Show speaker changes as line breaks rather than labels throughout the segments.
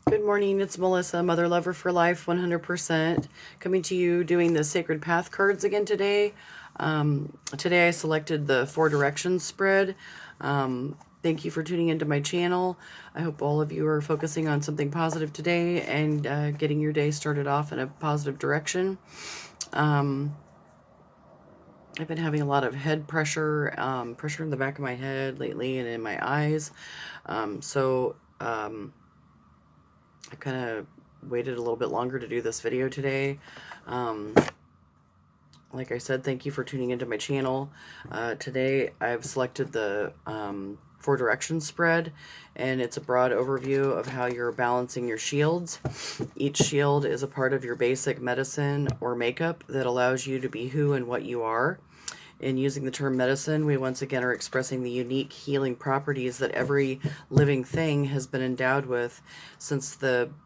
Good morning, it's Melissa, Mother Lover for Life 100%, coming to you doing the Sacred Path cards again today. Today I selected the Four Directions spread. Thank you for tuning into my channel. I hope all of you are focusing on something positive today and getting your day started off in a positive direction. I've been having a lot of head pressure, pressure in the back of my head lately and in my eyes. I kind of waited a little bit longer to do this video today. Like I said, thank you for tuning into my channel. Today I've selected the Four Directions spread, and it's a broad overview of how you're balancing your shields. Each shield is a part of your basic medicine or makeup that allows you to be who and what you are. In using the term medicine, we once again are expressing the unique healing properties that every living thing has been endowed with since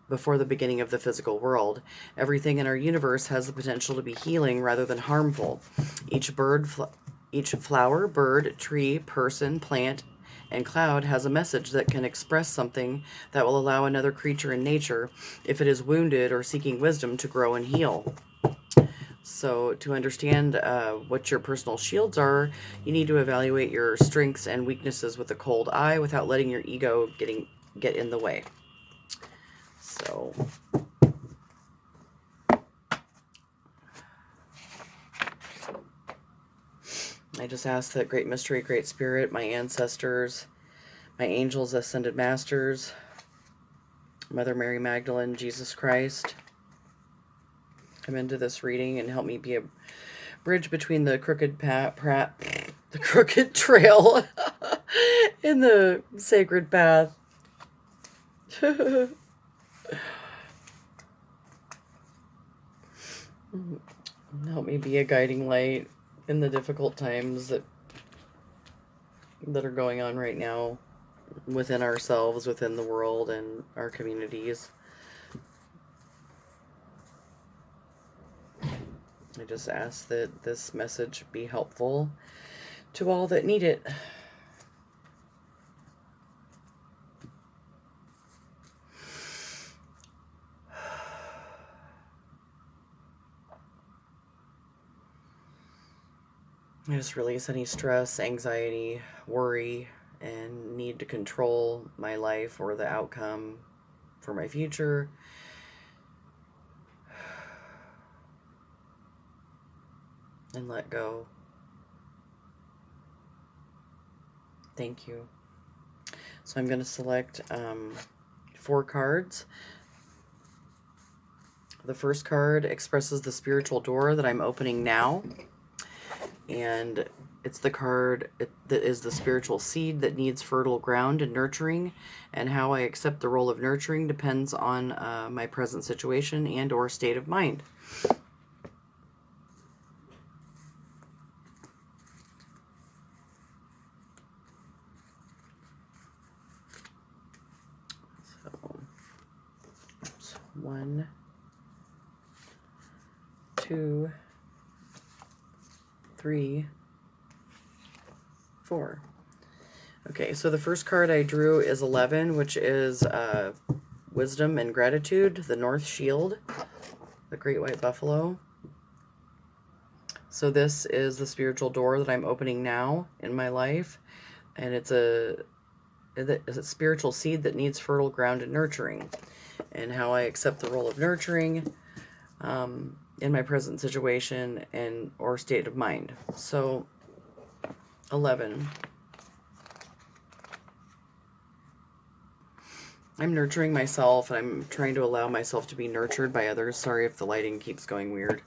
before the beginning of the physical world. Everything in our universe has the potential to be healing rather than harmful. Each flower, bird, tree, person, plant, and cloud has a message that can express something that will allow another creature in nature, if it is wounded or seeking wisdom, to grow and heal. So to understand what your personal shields are, you need to evaluate your strengths and weaknesses with a cold eye without letting your ego get in the way. So I just ask that Great Mystery, Great Spirit, my ancestors, my angels, ascended masters, Mother Mary Magdalene, Jesus Christ, come into this reading and help me be a bridge between the crooked the crooked trail and the sacred path. Help me be a guiding light in the difficult times that are going on right now within ourselves, within the world, and our communities. I just ask that this message be helpful to all that need it. I just release any stress, anxiety, worry, and need to control my life or the outcome for my future. And let go. Thank you. So I'm going to select 4 cards. The first card expresses the spiritual door that I'm opening now. And it's the card that is the spiritual seed that needs fertile ground and nurturing. And how I accept the role of nurturing depends on my present situation and or state of mind. So 1, 2, 3, 4. Okay, so the first card I drew is 11, which is wisdom and gratitude, the North Shield, the Great White Buffalo. So this is the spiritual door that I'm opening now in my life, and it's a spiritual seed that needs fertile ground and nurturing, and how I accept the role of nurturing in my present situation and or state of mind. So 11. I'm nurturing myself, and I'm trying to allow myself to be nurtured by others. Sorry if the lighting keeps going weird.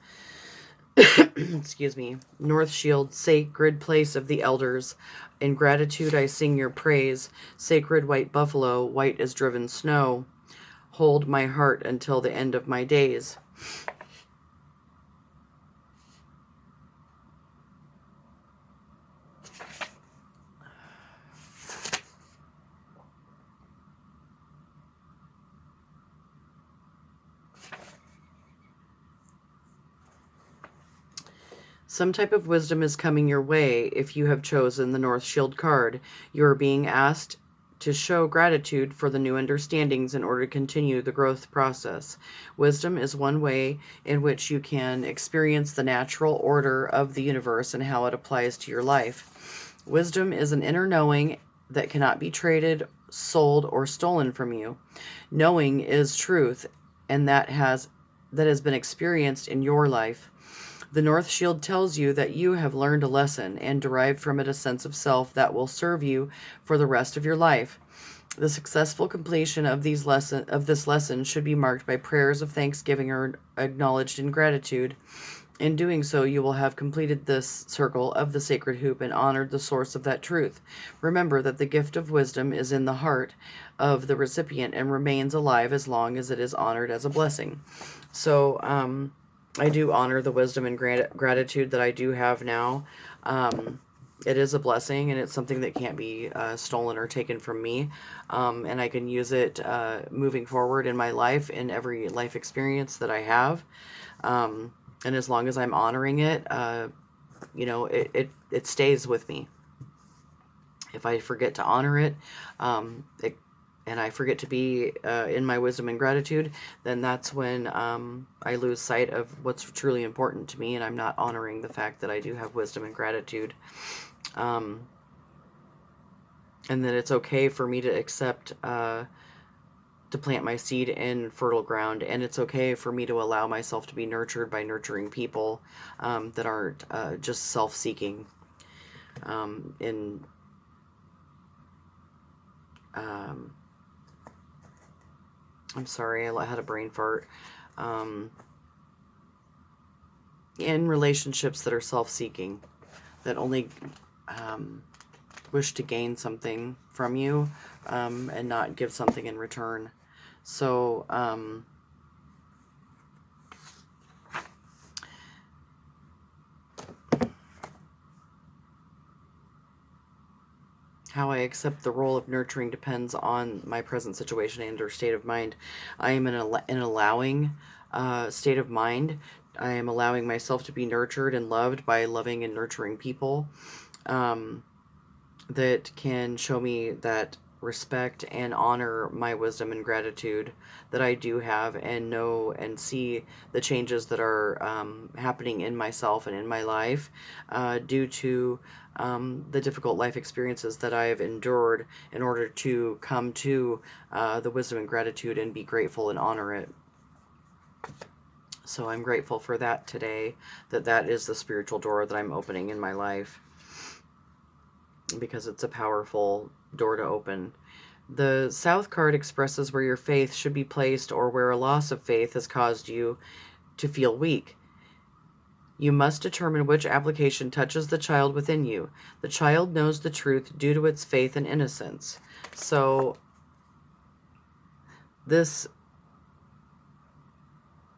Excuse me. North Shield, sacred place of the elders. In gratitude I sing your praise. Sacred white buffalo, white as driven snow. Hold my heart until the end of my days. Some type of wisdom is coming your way if you have chosen the North Shield card. You are being asked to show gratitude for the new understandings in order to continue the growth process. Wisdom is one way in which you can experience the natural order of the universe and how it applies to your life. Wisdom is an inner knowing that cannot be traded, sold, or stolen from you. Knowing is truth, and that has been experienced in your life. The North Shield tells you that you have learned a lesson and derived from it a sense of self that will serve you for the rest of your life. The successful completion of this lesson should be marked by prayers of thanksgiving or acknowledged in gratitude. In doing so, you will have completed this circle of the sacred hoop and honored the source of that truth. Remember that the gift of wisdom is in the heart of the recipient and remains alive as long as it is honored as a blessing. So, I do honor the wisdom and gratitude that I do have now. It is a blessing, and it's something that can't be stolen or taken from me. And I can use it moving forward in my life, in every life experience that I have. And as long as I'm honoring it, it stays with me. If I forget to honor it, and I forget to be in my wisdom and gratitude, then that's when I lose sight of what's truly important to me, and I'm not honoring the fact that I do have wisdom and gratitude. And that it's okay for me to accept, to plant my seed in fertile ground, and it's okay for me to allow myself to be nurtured by nurturing people that aren't just self-seeking I'm sorry, I had a brain fart. In relationships that are self-seeking, that only wish to gain something from you and not give something in return. So, how I accept the role of nurturing depends on my present situation and or state of mind. I am in an allowing state of mind. I am allowing myself to be nurtured and loved by loving and nurturing people that can show me that respect and honor my wisdom and gratitude that I do have, and know and see the changes that are happening in myself and in my life due to the difficult life experiences that I've endured in order to come to the wisdom and gratitude and be grateful and honor it. So I'm grateful for that today, that is the spiritual door that I'm opening in my life, because it's a powerful door to open. The South card expresses where your faith should be placed or where a loss of faith has caused you to feel weak. You must determine which application touches the child within you. The child knows the truth due to its faith and innocence. So this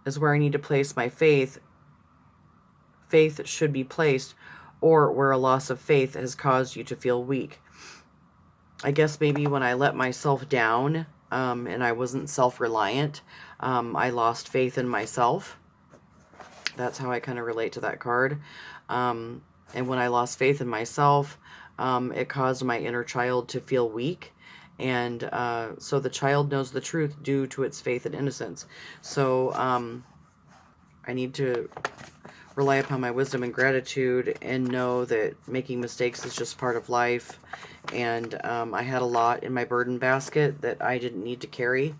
is where I need to place my faith. Faith should be placed, or where a loss of faith has caused you to feel weak. I guess maybe when I let myself down and I wasn't self-reliant, I lost faith in myself. That's how I kind of relate to that card. And when I lost faith in myself, it caused my inner child to feel weak. And so the child knows the truth due to its faith and innocence. So I need to rely upon my wisdom and gratitude and know that making mistakes is just part of life. And I had a lot in my burden basket that I didn't need to carry.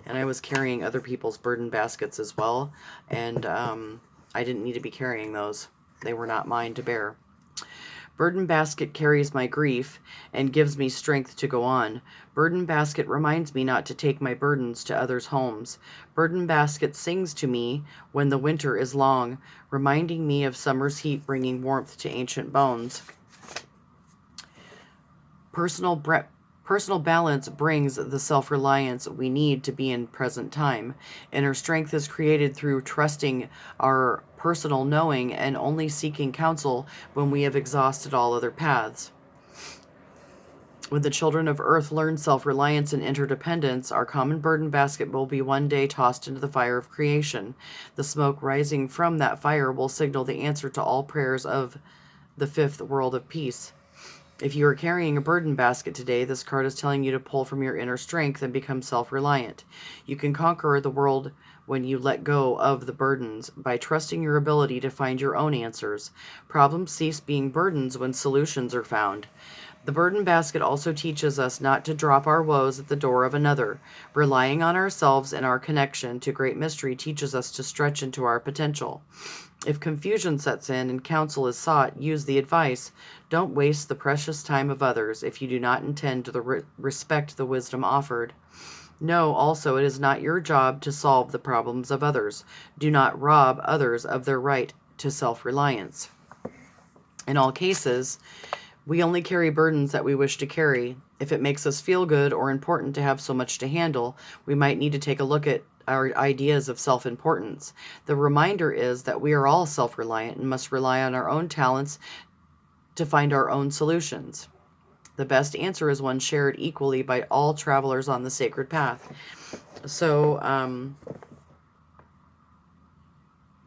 And I was carrying other people's burden baskets as well. And I didn't need to be carrying those. They were not mine to bear. Burden basket carries my grief and gives me strength to go on. Burden basket reminds me not to take my burdens to others' homes. Burden basket sings to me when the winter is long, reminding me of summer's heat bringing warmth to ancient bones. Personal balance brings the self-reliance we need to be in present time. Inner strength is created through trusting our personal knowing and only seeking counsel when we have exhausted all other paths. When the children of earth learn self-reliance and interdependence, our common burden basket will be one day tossed into the fire of creation. The smoke rising from that fire will signal the answer to all prayers of the fifth world of peace. If you are carrying a burden basket today, this card is telling you to pull from your inner strength and become self-reliant. You can conquer the world when you let go of the burdens by trusting your ability to find your own answers. Problems cease being burdens when solutions are found. The burden basket also teaches us not to drop our woes at the door of another. Relying on ourselves and our connection to great mystery teaches us to stretch into our potential. If confusion sets in and counsel is sought, use the advice. Don't waste the precious time of others if you do not intend to respect the wisdom offered. Know also it is not your job to solve the problems of others. Do not rob others of their right to self-reliance. In all cases, we only carry burdens that we wish to carry. If it makes us feel good or important to have so much to handle, we might need to take a look at our ideas of self-importance. The reminder is that we are all self-reliant and must rely on our own talents to find our own solutions. The best answer is one shared equally by all travelers on the sacred path. So,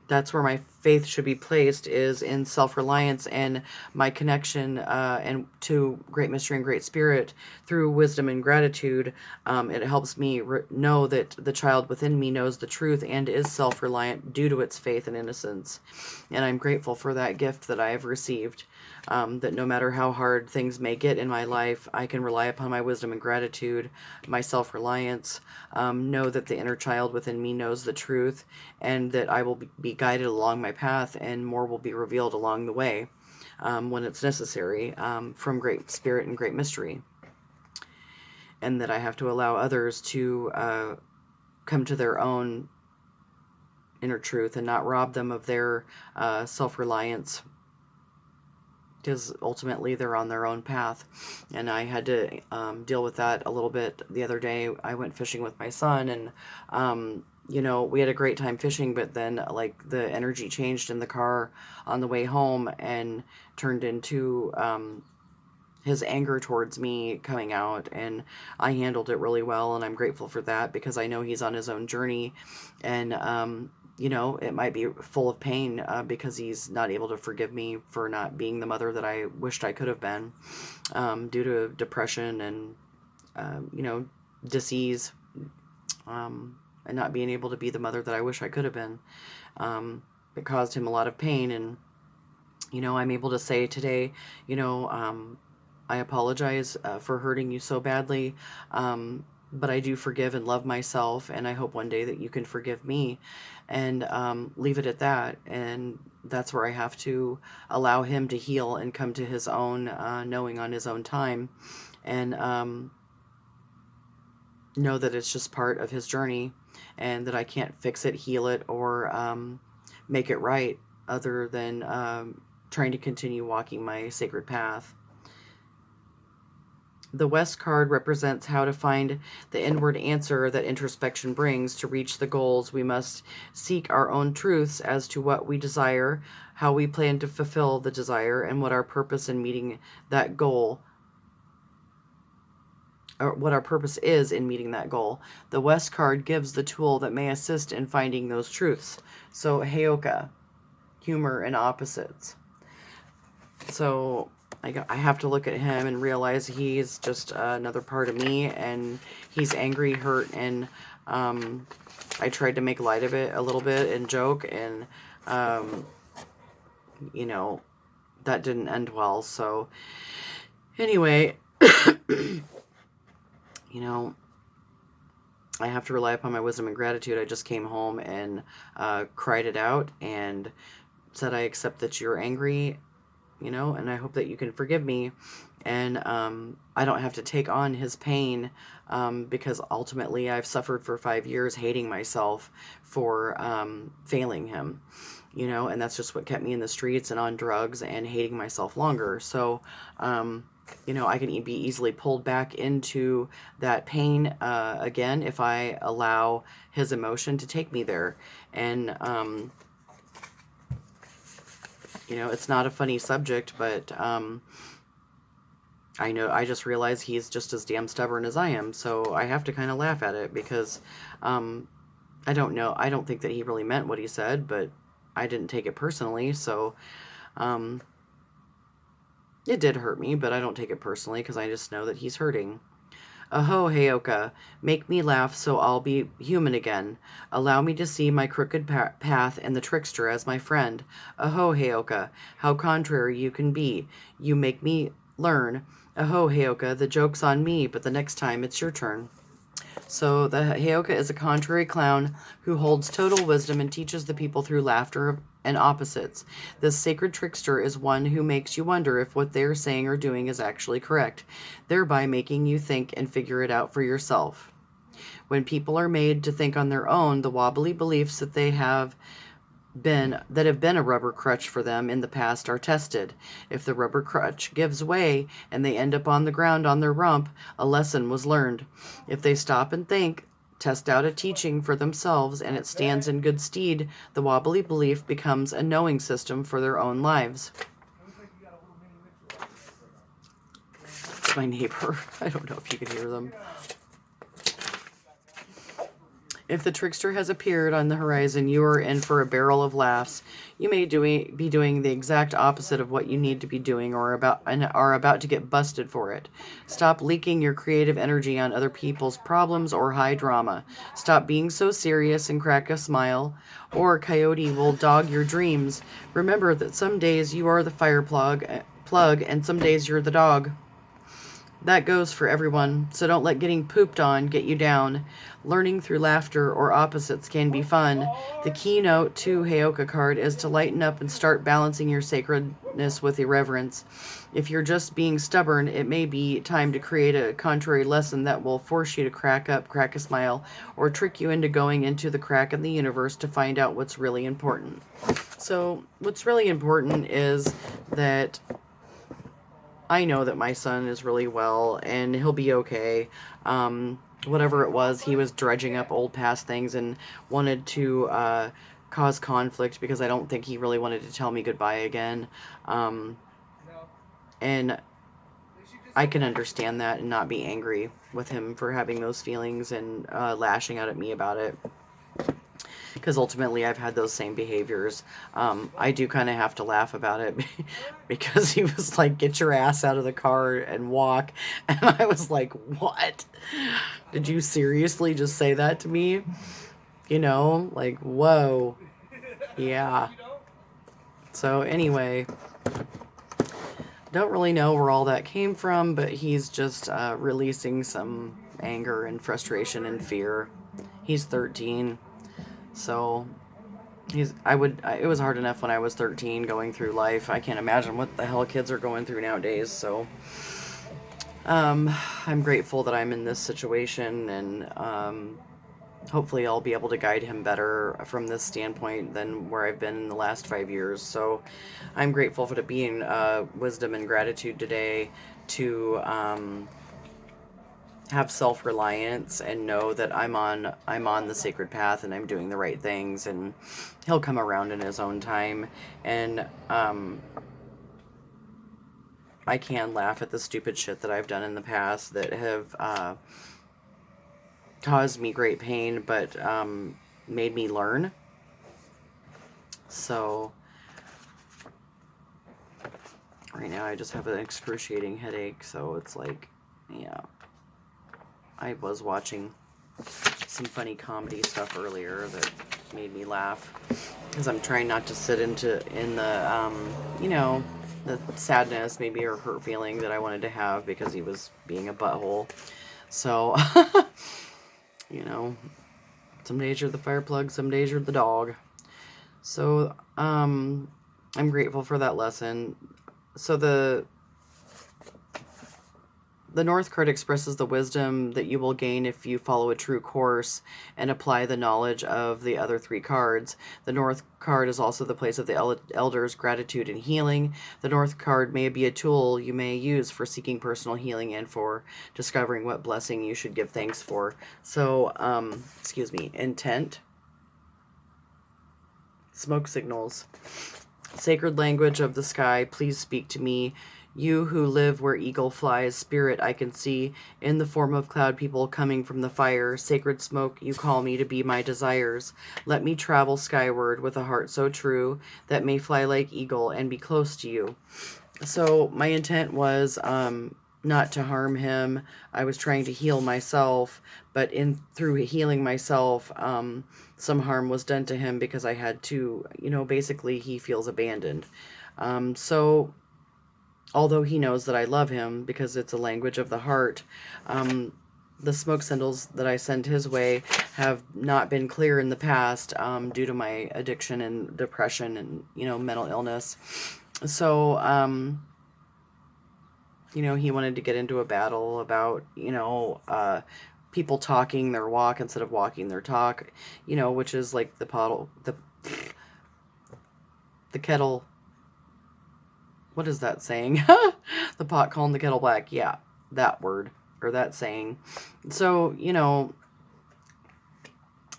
that's where my faith should be placed, is in self-reliance and my connection and to great mystery and great spirit through wisdom and gratitude. It helps me know that the child within me knows the truth and is self-reliant due to its faith and innocence. And I'm grateful for that gift that I have received. That no matter how hard things may get in my life, I can rely upon my wisdom and gratitude, my self-reliance, know that the inner child within me knows the truth, and that I will be guided along my path, and more will be revealed along the way when it's necessary from great spirit and great mystery. And that I have to allow others to come to their own inner truth and not rob them of their self-reliance, because ultimately they're on their own path. And I had to deal with that a little bit the other day. I went fishing with my son, and we had a great time fishing, but then like the energy changed in the car on the way home and turned into his anger towards me coming out, and I handled it really well, and I'm grateful for that because I know he's on his own journey, and it might be full of pain because he's not able to forgive me for not being the mother that I wished I could have been, due to depression and disease, and not being able to be the mother that I wish I could have been. It caused him a lot of pain, and I'm able to say today, I apologize for hurting you so badly, but I do forgive and love myself, and I hope one day that you can forgive me, and leave it at that. And that's where I have to allow him to heal and come to his own knowing on his own time, and know that it's just part of his journey, and that I can't fix it, heal it, or make it right other than trying to continue walking my sacred path. The West card represents how to find the inward answer that introspection brings. To reach the goals, we must seek our own truths as to what we desire, how we plan to fulfill the desire, and what our purpose in meeting that goal, or what our purpose is in meeting that goal. The West card gives the tool that may assist in finding those truths. So Heyoka, humor and opposites. So I have to look at him and realize he's just another part of me, and he's angry, hurt, and I tried to make light of it a little bit and joke, and that didn't end well. So anyway, I have to rely upon my wisdom and gratitude. I just came home and cried it out and said, I accept that you're angry, and I hope that you can forgive me, and I don't have to take on his pain, because ultimately I've suffered for 5 years hating myself for failing him, and that's just what kept me in the streets and on drugs and hating myself longer. So I can be easily pulled back into that pain again if I allow his emotion to take me there. And it's not a funny subject, but I just realize he's just as damn stubborn as I am, so I have to kind of laugh at it because I don't know. I don't think that he really meant what he said, but I didn't take it personally, so It did hurt me, but I don't take it personally because I just know that he's hurting. Aho, Heyoka, make me laugh so I'll be human again. Allow me to see my crooked path and the trickster as my friend. Aho, Heyoka, how contrary you can be. You make me learn. Aho, Heyoka, the joke's on me, but the next time it's your turn. So the Heyoka is a contrary clown who holds total wisdom and teaches the people through laughter and opposites. This sacred trickster is one who makes you wonder if what they are saying or doing is actually correct, thereby making you think and figure it out for yourself. When people are made to think on their own, the wobbly beliefs that have been a rubber crutch for them in the past are tested. If the rubber crutch gives way and they end up on the ground on their rump, a lesson was learned. If they stop and think, test out a teaching for themselves, and it stands in good stead, the wobbly belief becomes a knowing system for their own lives. It's my neighbor. I don't know if you can hear them. If the trickster has appeared on the horizon, you are in for a barrel of laughs. You may be doing the exact opposite of what you need to be doing, or are about to get busted for it. Stop leaking your creative energy on other people's problems or high drama. Stop being so serious and crack a smile, or Coyote will dog your dreams. Remember that some days you are the fire plug, and some days you're the dog. That goes for everyone, so don't let getting pooped on get you down. Learning through laughter or opposites can be fun. The keynote to Heyoka card is to lighten up and start balancing your sacredness with irreverence. If you're just being stubborn, it may be time to create a contrary lesson that will force you to crack up, crack a smile, or trick you into going into the crack in the universe to find out what's really important. So, what's really important is that I know that my son is really well and he'll be okay. Whatever it was, he was dredging up old past things and wanted to cause conflict because I don't think he really wanted to tell me goodbye again. And I can understand that and not be angry with him for having those feelings and lashing out at me about it. Because ultimately I've had those same behaviors. I do kind of have to laugh about it because he was like, get your ass out of the car and walk. And I was like, what? Did you seriously just say that to me? You know, like, whoa. Yeah. So anyway, don't really know where all that came from, but he's just releasing some anger and frustration and fear. He's 13. So it was hard enough when I was 13 going through life. I can't imagine what the hell kids are going through nowadays. So I'm grateful that I'm in this situation, and hopefully I'll be able to guide him better from this standpoint than where I've been in the last 5 years. So I'm grateful for to be in wisdom and gratitude today to have self-reliance and know that I'm on the sacred path and I'm doing the right things, and he'll come around in his own time. And I can laugh at the stupid shit that I've done in the past that have caused me great pain, but made me learn. So right now I just have an excruciating headache, so it's like, yeah. I was watching some funny comedy stuff earlier that made me laugh because I'm trying not to sit in the the sadness maybe or hurt feeling that I wanted to have because he was being a butthole. So some days you're the fire plug, some days you're the dog. So I'm grateful for that lesson. So the North card expresses the wisdom that you will gain if you follow a true course and apply the knowledge of the other 3 cards. The North card is also the place of the elders, gratitude, and healing. The North card may be a tool you may use for seeking personal healing and for discovering what blessing you should give thanks for. So, intent. Smoke signals. Sacred language of the sky, please speak to me. You who live where eagle flies, spirit I can see, in the form of cloud people coming from the fire. Sacred smoke, you call me to be my desires. Let me travel skyward with a heart so true that may fly like eagle and be close to you. So my intent was not to harm him. I was trying to heal myself, but in through healing myself, some harm was done to him because I had to, basically he feels abandoned. So although he knows that I love him because it's a language of the heart, um, the smoke signals that I send his way have not been clear in the past, due to my addiction and depression and, mental illness. So, he wanted to get into a battle about, people talking their walk instead of walking their talk, which is like the kettle. What is that saying? The pot calling the kettle black. Yeah, that word or that saying. So,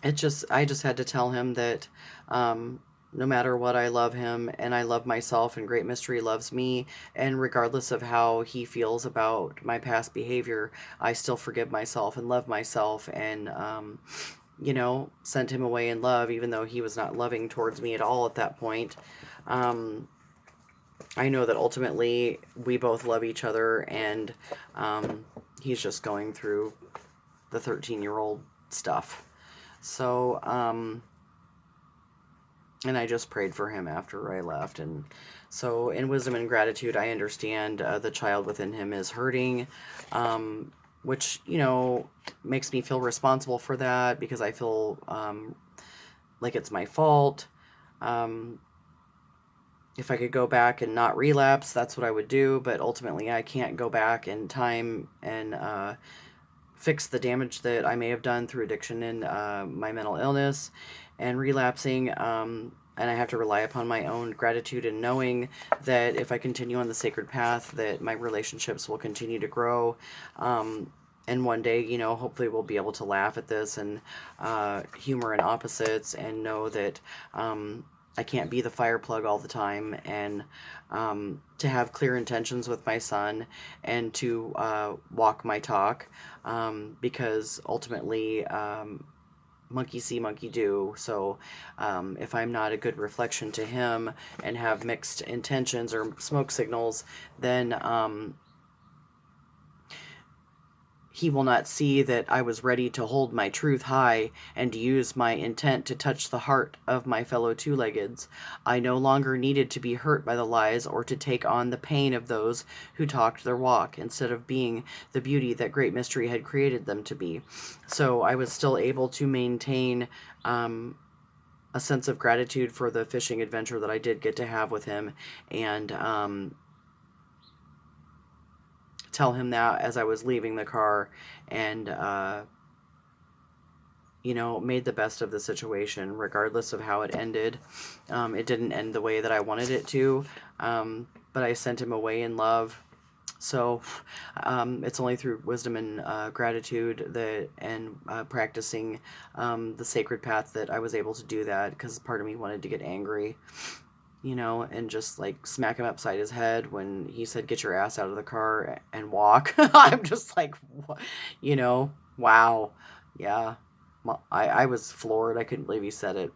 I just had to tell him that, no matter what, I love him and I love myself, and Great Mystery loves me. And regardless of how he feels about my past behavior, I still forgive myself and love myself, and, sent him away in love, even though he was not loving towards me at all at that point. Um, I know that ultimately we both love each other, and, he's just going through the 13-year-old stuff. So, and I just prayed for him after I left. And so, in wisdom and gratitude, I understand the child within him is hurting, which, makes me feel responsible for that because I feel like it's my fault. Um, if I could go back and not relapse, that's what I would do. But ultimately, I can't go back in time and fix the damage that I may have done through addiction and my mental illness and relapsing. And I have to rely upon my own gratitude and knowing that if I continue on the sacred path, that my relationships will continue to grow. And one day, hopefully we'll be able to laugh at this and humor in opposites, and know that I can't be the fire plug all the time, and to have clear intentions with my son, and to walk my talk, because ultimately, monkey see, monkey do. So if I'm not a good reflection to him and have mixed intentions or smoke signals, then he will not see that I was ready to hold my truth high and to use my intent to touch the heart of my fellow two-leggeds. I no longer needed to be hurt by the lies or to take on the pain of those who talked their walk instead of being the beauty that Great Mystery had created them to be. So I was still able to maintain a sense of gratitude for the fishing adventure that I did get to have with him, and tell him that as I was leaving the car, and made the best of the situation regardless of how it ended. It didn't end the way that I wanted it to, but I sent him away in love. So it's only through wisdom and gratitude that, and practicing the sacred path, that I was able to do that, because part of me wanted to get angry, and just like smack him upside his head when he said, "Get your ass out of the car and walk." I'm just like, wow. Yeah. I was floored. I couldn't believe he said it.